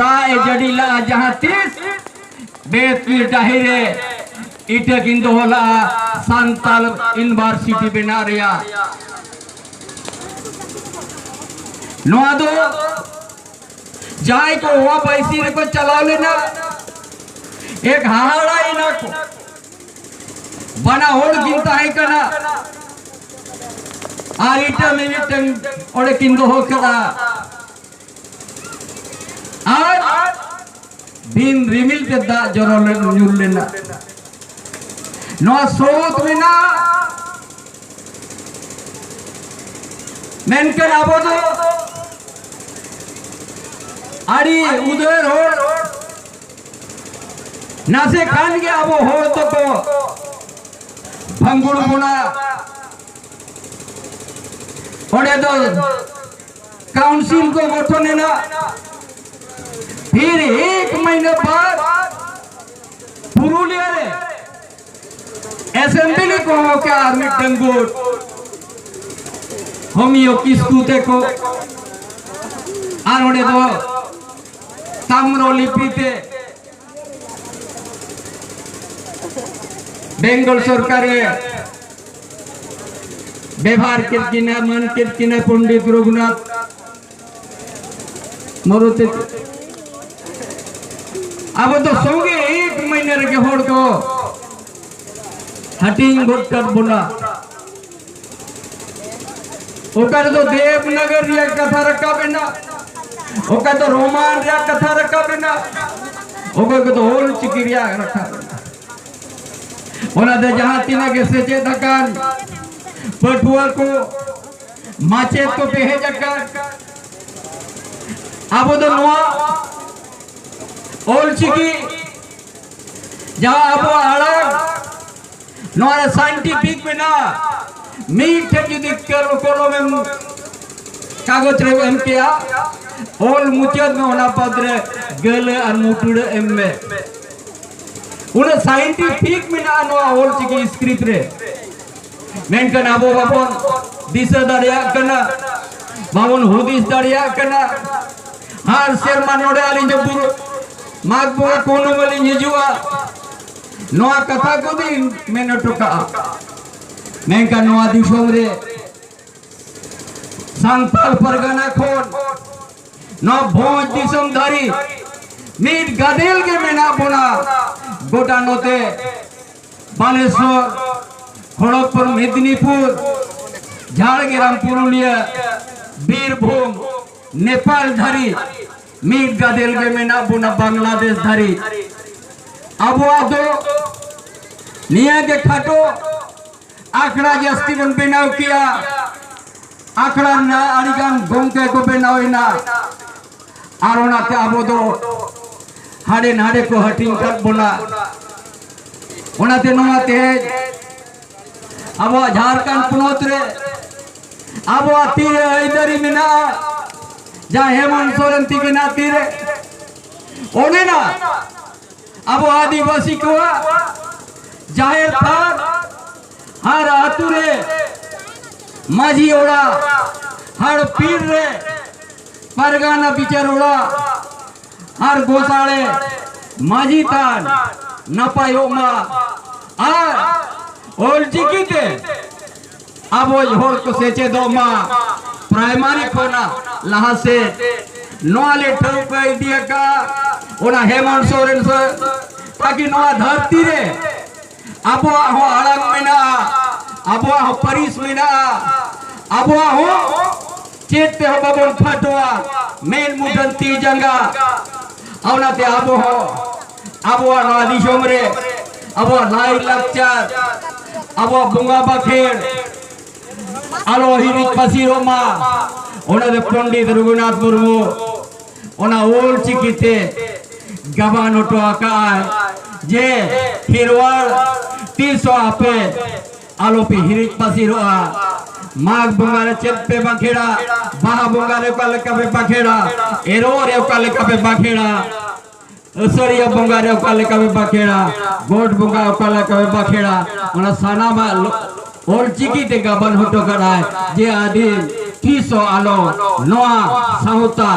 सा ए जडीला जहां तीस बेतुल डाहिरे इटे किंतु होला सांताल यूनिवर्सिटी बना रिया नोआ दो जाय को हुआ पैसी को चला लेना एक हाड़ा इना को बना होड़ गिनता है कना आरिटा में मिटन ओडे किंदो हो कदा आज दिन रिमिल ते दा जरोले न्यूल लेना नो सोत बिना मेनकन आबो दो आड़ी उधर हो नासे खान के आबो हो तो को भंगुड़ गुना ओडे दो काउंसिल को गठन है ना फिर एक महीने बाद पुरुलिया रे असेंबली को क्या आर्मी टंगोर होमियो किस्कुते को आरोड़े दो ताम्रो लिपिते बेंगल सरकार व्यवहार किरकिना मन किरकिना पंडित रघुनाथ मरुते अब तो सोगे एक महीने के होड़ को हटिंग घुटकर बोला ओकर तो देवनगर रिया कथा रखा बिना ओकर तो रोमान रिया कथा रखा बिना ओकर तो होल चिकिरिया रखा ओना दे जहां तीना के सेचे दकान पटुआ को माचे को पेहे जकर अब तो नोआ ओल चिकी जहां अब आड़ा नोआ साइंटिफिक बिना मीठ जुदी करो कोलो में कागज रे एम किया ओल मुचद में होना पदरे गले और मुटुड़े एम में उन्हें साइंटिफिक में ना नो ओल चिकी स्क्रिप्ट रे मेनकन आबो बाबन दिशा दरिया कना बाबन हुदिस दरिया कना हर शर्मा नोडे आली जबुर मागबो कोनो मली हिजुआ नोआ कथा को दी मेन टोका मेनका नोआ दिसोम रे सांताल परगना खोन नो भोज दिसोम धरी मीट गादेल के मेना बोना गोटा नोते बालेश्वर खड़गपुर मेदिनीपुर झाड़ग्राम पुरुलिया बीरभूम नेपाल धरी मीट गादेल के मेना बोना बांग्लादेश धरी अब दो निया के खाटो आखड़ा जस्ती बन बनाव किया आखड़ा ना अड़िगान गोंके को बनाव ना आरोना के अब दो हाड़े नाड़े को हटिंग कर बोला ओनाते नोआते अब झारखंड पुनोत रे अब तीरे इधरी मिना जा हेमंत सोरेन तिगिना तीरे ओने ना अब आदिवासी को जाहिर थार हर आतुरे माझी ओड़ा हर पीर रे परगाना बिचार ओड़ा हर गोसाले माझी तान नपायोमा आर ओल चिकीते अब वो होड़ को सेचे दो माँ प्राइमरी खोना लहा से नौले ठोक दिया का ओना हेमंत सोरेन से ताकि नौआ धरती रे अब हो आड़ंग में ना अब हो परिस में ना अब हो चेते हो बबन फटवा मेन मुदन ती जंगा औना ते अब हो नौआ दिशोम रे अब लाई लक्चर अब बुंगा बखेड़ आलो हिरिक पसीरो मा ओना दे पंडित रघुनाथ मुर्मू ओना ओल चिकीते गबान ओटो आकाय जे हिरवाल 300 आपे आलो पे हिरिक पसीरो आ माग बुंगारे चेत पे बखेड़ा बाहा बुंगारे काले कबे बखेड़ा एरो रे काले कबे बखेड़ा असरिया बुंगारे काले कबे बखेड़ा गोट बुंगा काले कबे बखेड़ा ओना साना मा ओल चिकीते गबान होटो कराय जे आदि 300 आलो नोआ साहुता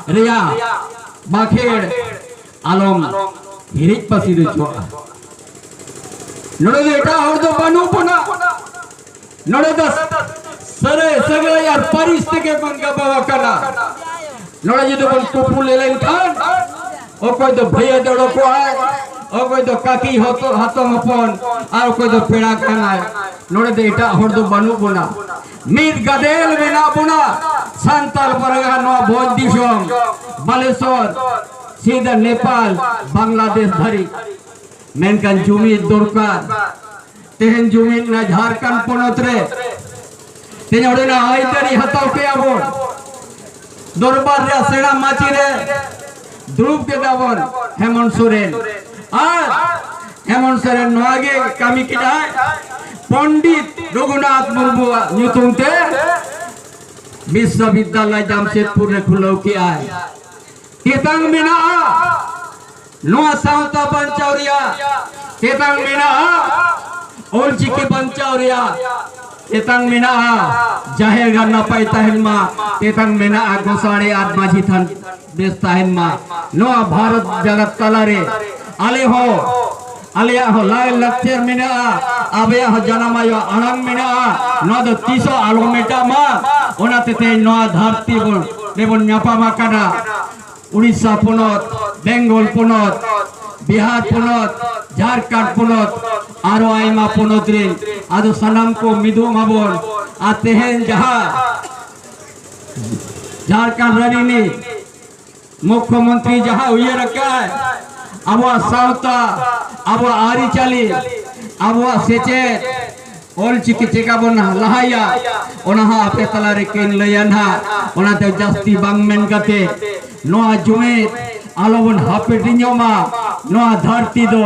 रिया बाखेड़ आलम हिरिज पसी रुचुआ नोड़े दो एटा और दो बानू पुना नोड़े दो सरे सगले यार परिस्थिति के बंगा बाबा कना नोड़े जी तो बन पुपु ले लें खान ओ कोई तो भैया दौड़ो को आए ओ कोई तो काकी हो तो हाथों अपन और कोई तो पेड़ा खाना है नोड़े दो एटा और दो बानू पुना मीत गदेल बिना पुना संताल परगा नो भोज दिशोम बालेश्वर सीधा नेपाल बांग्लादेश धरी मेनकान जुमी दरकार तेहन जुमी ना झारखंड पोनत रे तेन ओडे ना आइदारी हताव के आबो दरबार रे सेना माची रे द्रुप के दावन हेमंत सोरेन और हेमंत सोरेन नोगे कामी की जाए पंडित रघुनाथ मुर्मू न्यूतुमते विश्वविद्यालय जमशेदपुर रे खुलो की आए तेतंग मेना नोआ सावता पंचौरिया तेतंग मेना ओल चिकी पंचौरिया तेतंग मेना जाहेर गन्ना पाई तहनमा तेतंग मेना गोसाड़े आद माझी थन बेस तहनमा नोआ भारत जगत तलारे आले हो लाय लक्चर मेना आबे हो जनामायो अणंग मेना नो दो तीसो आलो मेटा मा ओना तेते नोआ धरती बोल देबन न्यापा माकाना उड़ीसा पुनत बेंगल पुनत बिहार पुनत झारखंड पुनत आरो आयमा पुनत रे आदो सनम को मिदु माबन आते हैं जहां झारखंड रनिनी मुख्यमंत्री जहां हुए रखा है अब सावता अब आरी चाली अब सेचे ओल चिकी चेका बन लहाया ओना आपे तला रे केन लयना ओना ते जस्ती बांगमेन कते नोआ जुमे आलोवन हापेटिन्योमा नोआ धरती दो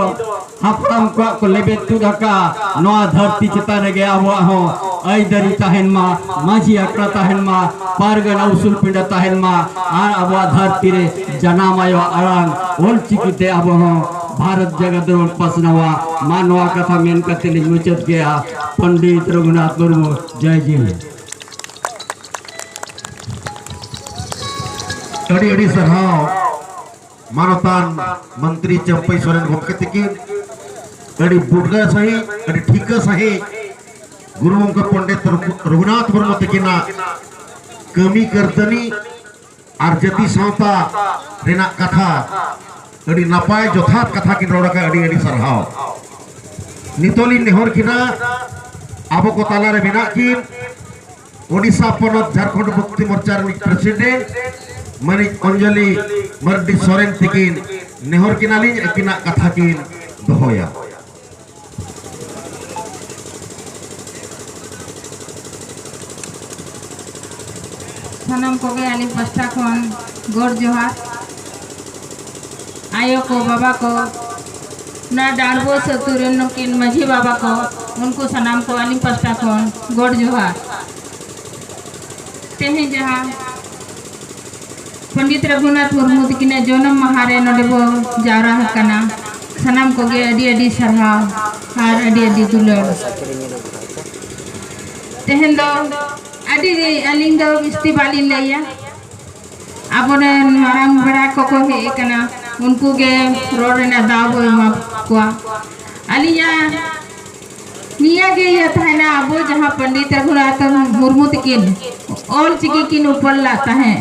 हापताम को लेबे तुदका नोआ धरती चिता रे गया हुआ हो आइदरी तहनमा माझी अकड़ा तहनमा पारगन औसुल पिंड तहनमा आर अबवा धरती रे जनामायो अरंग ओल चिकीते अब हो भारत जगत रोड पसनवा मानवा कथा मेन कते ले मुचत गया पंडित रघुनाथ मुर्मू जय जी अड़ी अड़ी सरहाव मानवतान मंत्री चंपई सोरेन गमके तकी अड़ी बुडगा सही अड़ी ठीक सही गुरु गमके पंडित रघुनाथ मुर्मू तकिना कमी करतनी आर जति सावता रेना कथा अड़ी नपाय जथात कथा की रोडका अड़ी अड़ी सरहाव नितोली नेहर किना आबो को ताला रे बिना की ओडिशा पनत झारखंड मुक्ति मोर्चा रे प्रेसिडेंट मनिक अंजलि मर्दी सोरेन तकिन नेहर किनाली एकिना कथा किन दोहोया सनम को गए आली पस्ता खन गोर जोहार आयो को बाबा को ना डालबो सतुरन किन माझी बाबा को उनको सनम को आली पस्ता खन गोर जोहार तेहे जहां पंडित रघुनाथ मुर्मू तकिने जन्म महारे नडेबो जावरा हकना सनम को गे अडी अडी सरहाव आर अडी अडी दुलर तेहन दो अडी अलिंग दो बिस्ती बाली लैया आबोने मारांग बड़ा को हे कना उनको गे रोड रेना दाव एमा को अलिया निया गे ये थाना आबो जहां पंडित रघुनाथ मुर्मू तकिन ओल चिकी किन ऊपर लाता है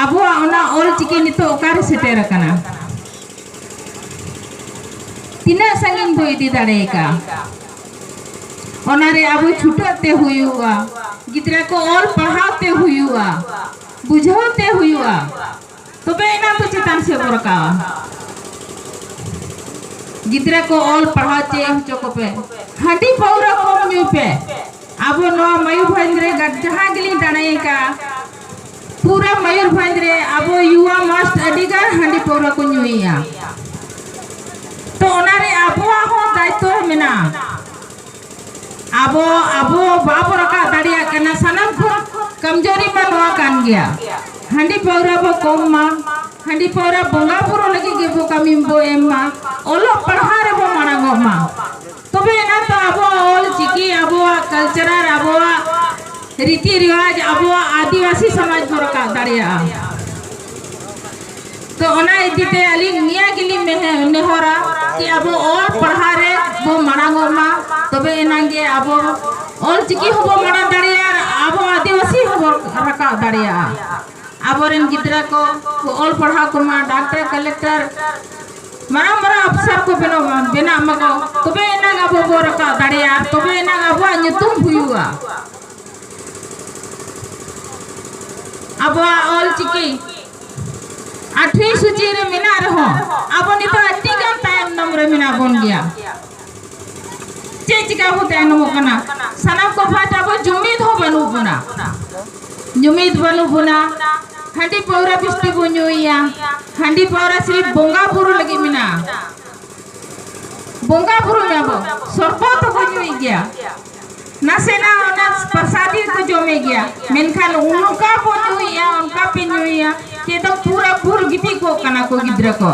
आबो ओना ओल चिकी नितो ओकार सेटेर कना तिना संगिन दो इदी दाड़ेका ओना रे आबो छुटते हुआ गिद्रा को ओल पढ़ाते हुआ बुझाते हुआ तो बेना तो चितान से बरका गिद्रा को ओल पढ़ाते चोको पे हांडी पौरा कम न्यू पे आबो नो मयूरभंज रे जहां गिली दाड़ेका पूरा मयूरभंज रे आबो युवा मस्त अडिगार हांडी पौरा को न्यूइया तो ओनारे आबो हो दायित्व मेना आबो बाप रका दाड़िया कना सनम को कमजोरी में नवा कान गया हांडी पौरा बो कम मा हांडी पौरा बोंगा पुरो लगी गे बो कमिम बो एम्मा ओलो पढ़ा रे बो मारांगो मा तबे ना तो आबो ओल चिकी आबो कल्चरर आबो रीति रिवाज आबो आदिवासी समाज बरका दाड़िया तो ओना इदीते अली निया गिली में नेहरा कि अब और पढ़ारे बो मांगोमा तबे एनागे अब और चिकी होबो माना दाड़िया अब आदिवासी होबो रका दाड़िया अब रेन गिद्रा को और पढ़ा को मा डॉक्टर कलेक्टर मरा अफसर को बेना मको तबे एनाग अब बो रका दाड़िया तबे एनाग अब नुतुम हुआ अब और चिकी 8वीं सूची रे मिना रहो अब नितो अति गान टाइम नंबर मिना बन गया चे चिका हो ताय नमो कना सना को फाटा बो जुमीद हो बनु बुना जुमीद बनु बुना हंडी पौरा बिस्ती बुनुइया हंडी पौरा सिर्फ बोंगा बुरु लगी मिना बोंगा बुरु में अब सरबत बुनुइ गया नसेना ओना प्रसादी को जमे गया मेनखान उनका बुनुइया उनका पिनुइया ये तो पूरा गिटी को कना को गिद्रा को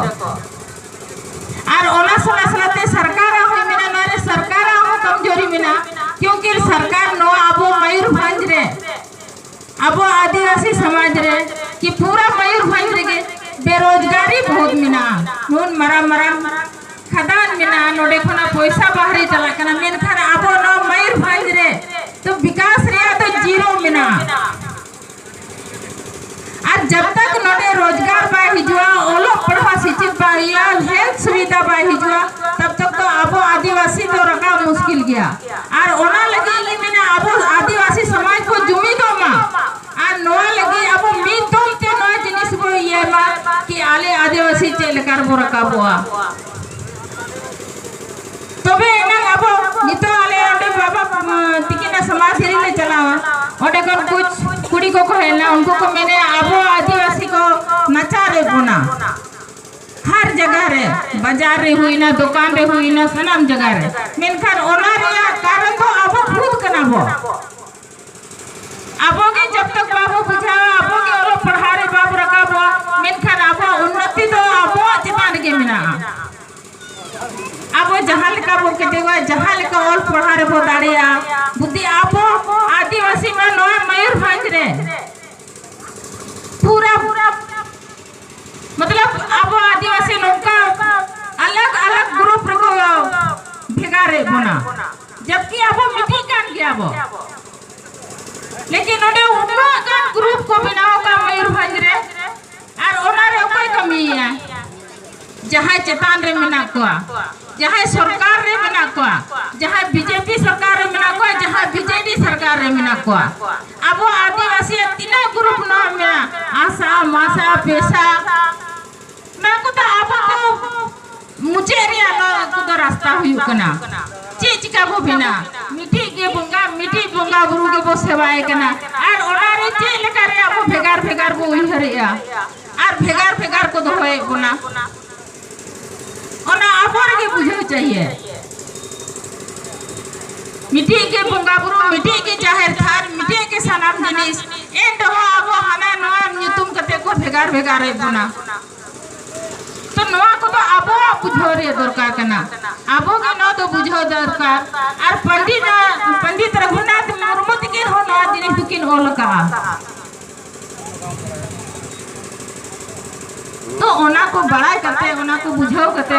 और ओना सला सलाते सरकार हो मिना नारे सरकार हो कमजोरी मिना क्योंकि सरकार नो अबो मयूरभंज रे अबो आदिवासी समाज रे कि पूरा मयूरभंज रे बेरोजगारी बहुत मिना हुन मरा खदान मिना नोडे खना पैसा बाहरी चला कना मेनखान अबो नो मयूरभंज रे तो विकास रे तो जीरो मिना और जब तक नोडे रोजगार बा हिजुआ ओलो पढ़वा शिक्षित बा या हेल्थ सुविधा बा हिजुआ तब तक तो अब आदिवासी तो रखा मुश्किल गया और ओना लगी ये मैंने अब आदिवासी समाज को जुमी दो मा और नोआ लगी अब मी तो ते नोआ जिनिस को ये मा कि आले आदिवासी चेलकार बो रखा बुआ तबे ना अब नितो आले ओडे बाबा तिकिना समाज हेरी ले चलावा ओडे कौन कुछ कुड़ी को कहला उनको को मैंने अब आदिवासी को नचा रे बुना हर जगह रे बाजार रे हुई ना दुकान रे हुई ना सनाम जगह रे मेनखान ओना रे कारण तो अब खुद कना बो अब के जब तक बाबू बुझा अब के ओलो पढ़ा रे बाबू रखा बो मेनखान अब उन्नति तो अब चितान के मिना अब जहाल का बो के देवा जहाल का और पढ़ा रे बो दाड़िया बुद्धि अब आदिवासी में नोआ मयूरभंज रे पूरा मतलब अब आदिवासी लोग का अलग अलग ग्रुप को भेगा रे बना जबकि अब मिट्टी कान गया वो लेकिन ओडे उनका का ग्रुप को बनाओ का मयूरभंज रे और ओना रे कोई कमी है जहां चेतान रे मिना को जहां सरकार रे मिना को जहां बीजेपी सरकार रे मिना को जहां बीजेडी सरकार रे मिना को अब आदिवासी तीन ग्रुप न में आशा मासा पेशा मैं को तो अब को मुझे रिया न को रास्ता हुई कना चे चिका बो बिना मिठी बोंगा गुरु के बो सेवाए कना और ओना रे चे लेका रे अब भेगार बो उहरिया और भेगार को दो होए गुना ओना आपर के बुझे चाहिए मिट्टी के बोंगा बुरु मिट्टी के जाहिर थार मिट्टी के सनाम जिनिस एंड हो अब हना नवा नुतुम कते को भेगार रे बुना तो नवा को तो अब बुझो रे दरकार कना अब के न तो बुझो दरकार और पंडित रघुनाथ मुर्मू के हो नवा जिनिस दुकिन ओल का तो ओना को बड़ाई करते ओना को बुझाओ करते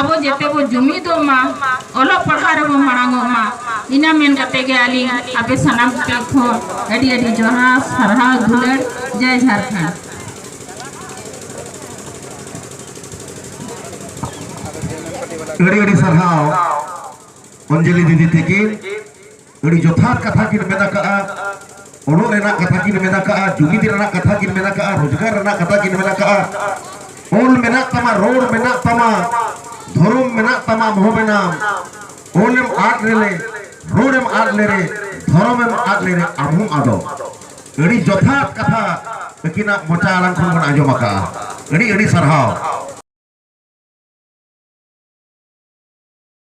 अब जेते वो जुमी दो मा ओलो पढ़ा रे वो मणांगो मा इना मेन करते के आली आपे सनाम के खो एडी जोहा सरहा दुलड़ जय झारखंड एडी सरहाव अंजलि दीदी थेके एडी जोथार कथा किन मेना का ओनो रेना कथा किन मेना का जुमिद रेना कथा किन मेना का रोजगार रेना कथा किन मेना का ओल मेना तमा रोड मेना तमा धर्म मेना तमा मोह मेना ओलम आट रेले रोडम आट ले रे धर्मम आट ले रे आमुम आदो एडी जोथार कथा किना मोचा आलंग खन आजो मका एडी सरहाव